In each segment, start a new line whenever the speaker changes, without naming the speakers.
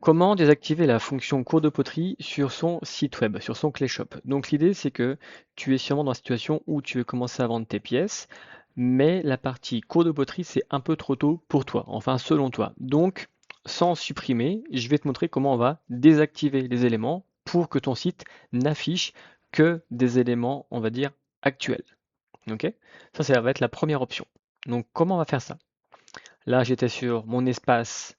Comment désactiver la fonction cours de poterie sur son site web, sur son Clayshop? Donc l'idée c'est que tu es sûrement dans la situation où tu veux commencer à vendre tes pièces, mais la partie cours de poterie c'est un peu trop tôt pour toi, enfin selon toi. Donc sans supprimer, je vais te montrer comment on va désactiver les éléments pour que ton site n'affiche que des éléments, on va dire, actuels. Ok? Ça va être la première option. Donc comment on va faire ça? Là j'étais sur mon espace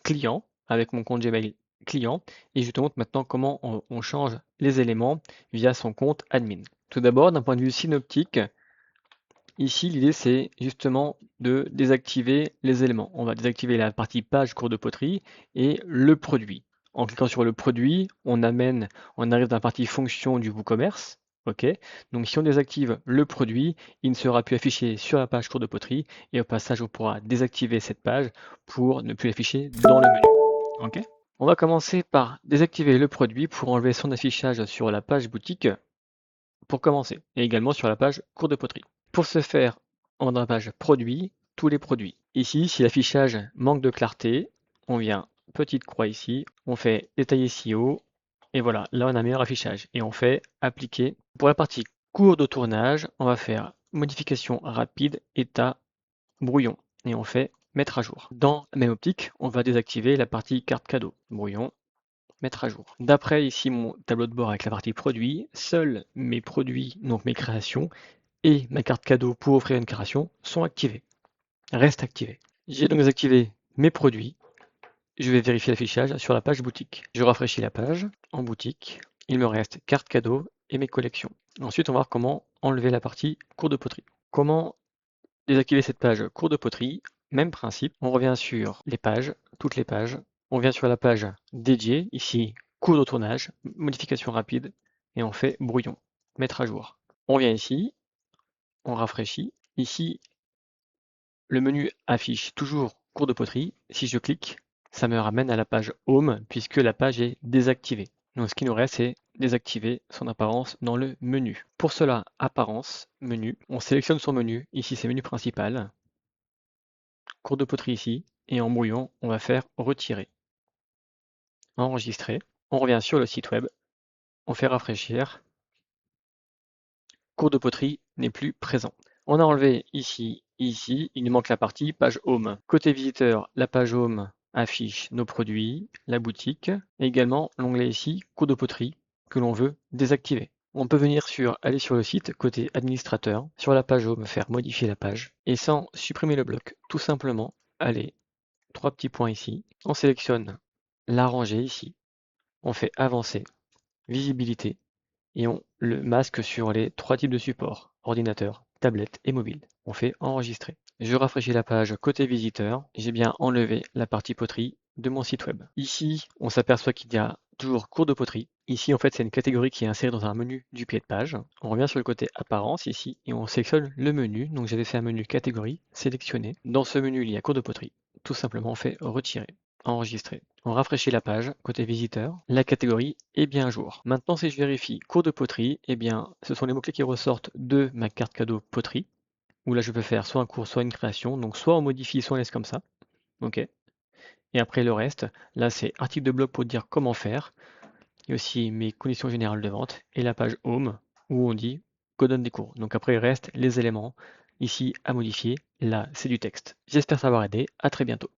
client avec mon compte Gmail client et je te montre maintenant comment on change les éléments via son compte admin. Tout d'abord, d'un point de vue synoptique, ici l'idée c'est justement de désactiver les éléments. On va désactiver la partie page cours de poterie et le produit. En cliquant sur le produit, on arrive dans la partie fonction du WooCommerce. Ok, donc si on désactive le produit, il ne sera plus affiché sur la page cours de poterie et au passage on pourra désactiver cette page pour ne plus l'afficher dans le menu. Ok. On va commencer par désactiver le produit pour enlever son affichage sur la page boutique pour commencer, et également sur la page cours de poterie. Pour ce faire, on va dans la page produits, tous les produits. Ici, si l'affichage manque de clarté, on vient petite croix ici, on fait détailler SEO, et voilà, là on a un meilleur affichage. Et on fait appliquer. Pour la partie cours de tournage, on va faire modification rapide, état brouillon, et on fait mettre à jour. Dans la même optique, on va désactiver la partie carte cadeau, brouillon, mettre à jour. D'après ici mon tableau de bord avec la partie produits, seuls mes produits, donc mes créations, et ma carte cadeau pour offrir une création sont activés, restent activés. J'ai donc désactivé mes produits, je vais vérifier l'affichage sur la page boutique. Je rafraîchis la page, en boutique, il me reste carte cadeau et mes collections. Ensuite, on va voir comment enlever la partie cours de poterie. Comment désactiver cette page cours de poterie? Même principe, on revient sur les pages, toutes les pages, on vient sur la page dédiée, ici cours de tournage, modification rapide, et on fait brouillon, mettre à jour. On vient ici, on rafraîchit. Ici, le menu affiche toujours cours de poterie. Si je clique, ça me ramène à la page Home puisque la page est désactivée. Donc ce qui nous reste, c'est désactiver son apparence dans le menu. Pour cela, apparence, menu, on sélectionne son menu. Ici, c'est menu principal. Cours de poterie ici. Et en brouillon, on va faire retirer. Enregistrer. On revient sur le site web. On fait rafraîchir. Cours de poterie n'est plus présent. On a enlevé ici, il nous manque la partie page Home. Côté visiteur, la page Home affiche nos produits, la boutique, et également l'onglet ici, cours de poterie, que l'on veut désactiver. On peut aller sur le site, côté administrateur, sur la page Home, faire modifier la page, et sans supprimer le bloc, tout simplement, aller, 3 petits points ici, on sélectionne l'arranger ici, on fait avancer, visibilité, et on le masque sur les 3 types de supports, ordinateur, tablette et mobile. On fait enregistrer. Je rafraîchis la page côté visiteur, j'ai bien enlevé la partie poterie de mon site web. Ici, on s'aperçoit qu'il y a toujours cours de poterie. Ici, en fait, c'est une catégorie qui est insérée dans un menu du pied de page. On revient sur le côté apparence ici et on sélectionne le menu. Donc j'avais fait un menu catégorie, sélectionné. Dans ce menu, il y a cours de poterie. Tout simplement, on fait retirer. Enregistrer. On rafraîchit la page, côté visiteur, la catégorie est bien à jour. Maintenant, si je vérifie cours de poterie, eh bien, ce sont les mots-clés qui ressortent de ma carte cadeau poterie, où là, je peux faire soit un cours, soit une création. Donc, soit on modifie, soit on laisse comme ça. OK. Et après, le reste, là, c'est article de blog pour dire comment faire. Il y a aussi mes conditions générales de vente et la page Home, où on dit que donne des cours. Donc, après, il reste les éléments ici à modifier. Là, c'est du texte. J'espère ça avoir aidé. À très bientôt.